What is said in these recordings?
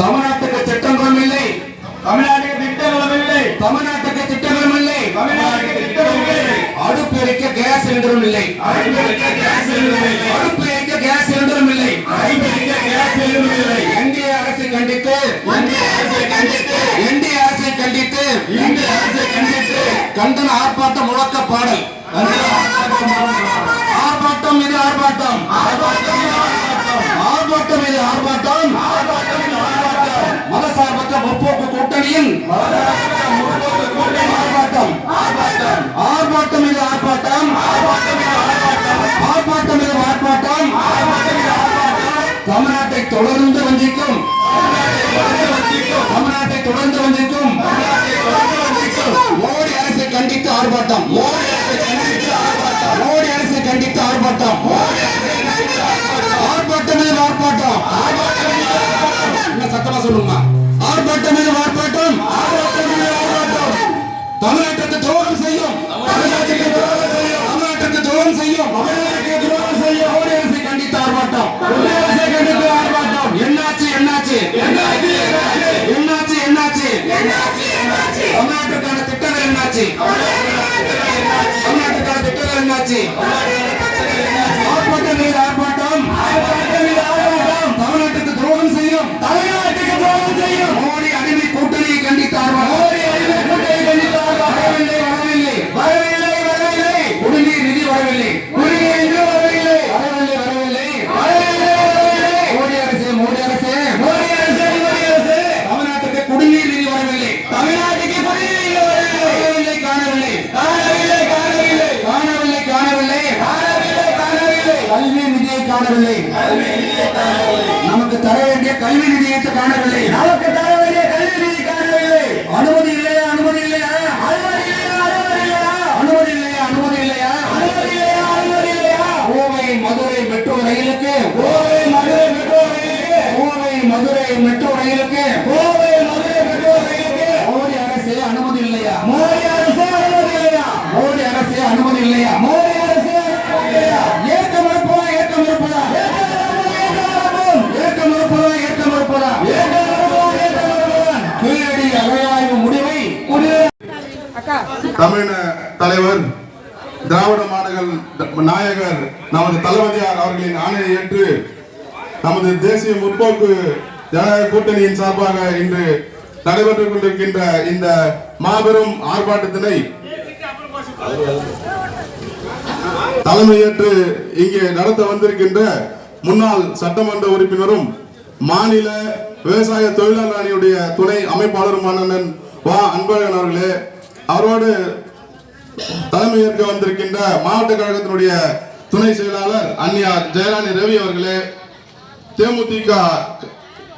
தமிழ்நாட்டுக்கு திட்டங்களும் இல்லை, தமிழ்நாட்டுக்கு திட்டங்களும் இல்லை, தமிழ்நாட்டுக்கு திட்டங்களும் இல்லை, தமிழ்நாட்டுக்கு திட்டங்களும் இல்லை, அடுப்பு எரிக்க கேஸ் சிலிண்டரும் இல்லை, அடுப்பு எரிக்க கேஸ் சிலிண்டரும் இல்லை, அடுப்பு எரிக்க கேஸ் சிலிண்டரும் இல்லை, அடுப்பு எரிக்க கேஸ் சிலிண்டரும் இல்லை. இந்திய அரசை கண்டித்து இந்திய அரசை கண்டித்து இந்திய அரசை கண்டித்து இந்திய அரசை கண்டித்து கண்டன ஆர்ப்பாட்டம் முழக்க பாடல். ஆர்ப்பாட்டம் இது ஆர்ப்பாட்டம், ஆர்ப்பாட்டம் இது ஆர்ப்பாட்டம். மதசார்பற்ற முற்போக்கு கூட்டணியின் ஆர்ப்பாட்டம், ஆர்ப்பாட்டம் இது ஆர்ப்பாட்டம், ஆர்ப்பாட்டம் இது ஆர்ப்பாட்டம். தமிழ்நாட்டை தொடர்ந்து வஞ்சிக்கும், தமிழ்நாட்டை தொடர்ந்து வஞ்சிக்கும் மோடி அரசை கண்டித்து ஆர்ப்பாட்டம், மோடி அரசை கண்டித்து ஆர்ப்பாட்டம், ஆர்ப்பாட்டம் இது ஆர்ப்பாட்டம். சத்தமா சொல்லுங்க, ஆர்ப்பாட்டம் இது ஆர்ப்பாட்டம். தமிழ்நாட்டுக்கு துரோகம் செய்யும், தமிழ்நாட்டுக்கு துரோகம் செய்யும், மோடி அரசை கண்டித்து ஆர்ப்பாட்டம், என்னாச்சு என்னாச்சு என்னாச்சு என்னாச்சு தமிழ்நாட்டுக்கான திட்டங்கள் என்னாச்சு, தமிழ்நாட்டுக்கான திட்டங்கள் என்னாச்சு. ஆர்ப்பாட்டம் மீது ஆர்ப்பாட்டம், தமிழ்நாட்டுக்கு துரோகம் செய்யும், தமிழ்நாட்டுக்கு துரோகம் செய்யும் மோடி அடிமை கூட்டணியை கண்டித்து ஆர்ப்பாட்டம், வரவில்லை வரவில்லை வரவில்லை வரவில்லை, குடிநீர் நிதி வரவில்லை, குடிநீர் நிதி வரவில்லை, வரவில்லை வரவில்லை வரவில்லை வரவில்லை. மோடி அரசு மோடி அரசு மோடி அரசு மோடி அரசு தமிழ்நாட்டுக்கு குடிநீர் நிதி வரவில்லை, தமிழ்நாட்டுக்கு குடிநீர் நிதி வரவில்லை, காணவில்லை காணவில்லை காணவில்லை காணவில்லை காணவில்லை காணவில்லை காணவில்லை, கல்வி நிதியை காணவில்லை, நமக்கு தர வேண்டிய கல்வி நிதியை காணவில்லை, நமக்கு தர வேண்டிய கல்வி நிதி காணவில்லை. அனுமதி இல்லையா, அனுமதி இல்லையா, அனுமதி இல்லையா, அனுமதி இல்லையா, அனுமதி இல்லையா, அனுமதி இல்லையா, அனுமதி இல்லையா. கோவை மதுரை மெட்ரோ ரயிலுக்கு, கோவை மதுரை மெட்ரோ ரயிலுக்கு, கோவை மதுரை மெட்ரோ ரயிலுக்கு, கோவை மதுரை மெட்ரோ ரயிலுக்கு மோடி அரசு அனுமதி இல்லையா, மோடி அரசு அனுமதி இல்லையா, மோடி அரசு அனுமதி இல்லையா, மோடி அரசு ஏற்க மறுப்பதா, ஏற்க மறுப்பதா, ஏற்க மறுப்பதா, ஏற்க மறுப்பதா, கீழடி அகழாய்வு முடிவை தமிழ் தலைவர் திராவிட மாடல் நாயகர் நமது தளபதியார் அவர்களின் ஆணையை ஏற்று நமது தேசிய முற்போக்கு ஜனநாயக கூட்டணியின் சார்பாக இன்று நடைபெற்றுக் கொண்டிருக்கின்ற இந்த மாபெரும் ஆர்ப்பாட்டத்தினை தலைமையேற்று இங்கே நடத்த வந்திருக்கின்ற முன்னாள் சட்டமன்ற உறுப்பினரும் மாநில விவசாய தொழிலாளர் அணியுடைய துணை அமைப்பாளருமான வா அன்பழகன் அவர்களே, அவரோடு தலைமையேற்க வந்திருக்கின்ற மாவட்ட கழகத்தினுடைய துணை செயலாளர் அந்நியார் ஜெயராணி ரவி அவர்களே, தேமுதிக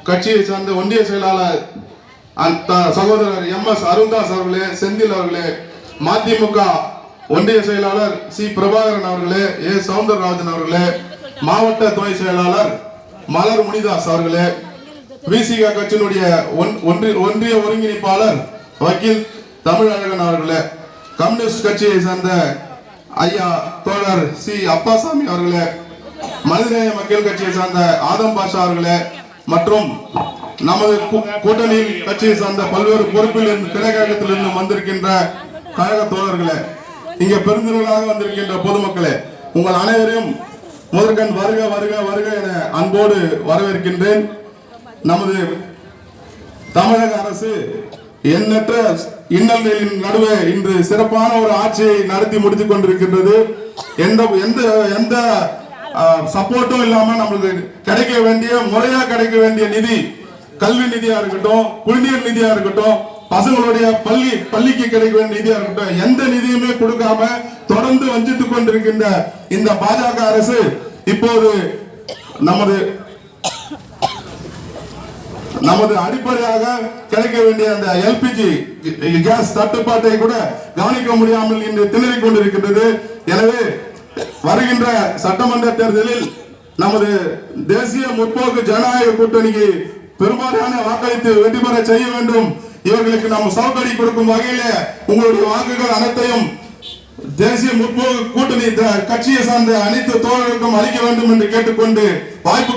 கட்சியை சார்ந்த ஒன்றிய செயலாளர் சகோதரர் MS அருண்தாஸ் அவர்களே, செந்தில் அவர்களே, மதிமுக ஒன்றிய செயலாளர் சி பிரபாகரன் அவர்களே, ஏ சவுந்தரராஜன் அவர்களே, மாவட்ட துணை செயலாளர் மலர் முனிதாஸ் அவர்களே, விசிக கட்சியினுடைய ஒன்றிய ஒருங்கிணைப்பாளர் வக்கீல் தமிழழகன் அவர்களே, கம்யூனிஸ்ட் கட்சியை சேர்ந்த ஐயா தோழர் சி அப்பாசாமி அவர்களே, மனிதநேய மக்கள் கட்சியை சார்ந்த ஆதம் பாஷா அவர்களே, மற்றும் நமது கூட்டணியில் கட்சியை சார்ந்த பல்வேறு பொறுப்பில் கிளைக்கழகத்திலிருந்து வந்திருக்கின்ற கழக தோழர்களே, இங்க பெருந்திரளாக வந்திருக்கின்ற பொதுமக்களே, உங்கள் அனைவரையும் முதற்கண் வருக வருக வருக என அன்போடு வரவேற்கின்றேன். நமது தமிழக அரசு எண்ணற்ற இன்னல்களின் நடுவே இன்று சிறப்பான ஒரு ஆட்சியை நடத்தி முடித்துக் கொண்டிருக்கின்றது. எந்த சப்போர்ட்டும் இல்லாம நம்மளுக்கு கிடைக்க வேண்டிய முறையா கிடைக்க வேண்டிய நிதி, கல்வி நிதியா இருக்கட்டும், குடிநீர் நிதியா இருக்கட்டும், பசங்களுடைய பள்ளிக்கு கிடைக்க வேண்டிய நிதியா இருக்கட்டும், எந்த நிதியுமே கொடுக்காம தொடர்ந்து வஞ்சித்துக் கொண்டிருக்கின்ற இந்த பாஜக அரசு இப்போது நமது அடிப்படையாக கிடைக்க வேண்டிய அந்த LPG கேஸ் தட்டுப்பாட்டை கூட கவனிக்க முடியாமல் இன்று திணறிக் கொண்டிருக்கின்றது. எனவே வருகின்ற சட்டமன்ற தேர்தலில் நமது தேசிய முற்போக்கு ஜனநாயக கூட்டணிக்கு பெரும்பாலான வாக்களித்து வெற்றி பெற செய்ய வேண்டும். இவர்களுக்கு நாம் சவுக்கடி கொடுக்கும் வகையிலே உங்களுடைய வாக்குகள் அனைத்தையும் தேசிய முற்போக்கு கூட்டணி கட்சியை சார்ந்த அனைத்து தோழர்களுக்கும் அளிக்க வேண்டும் என்று கேட்டுக்கொண்டு வாய்ப்பு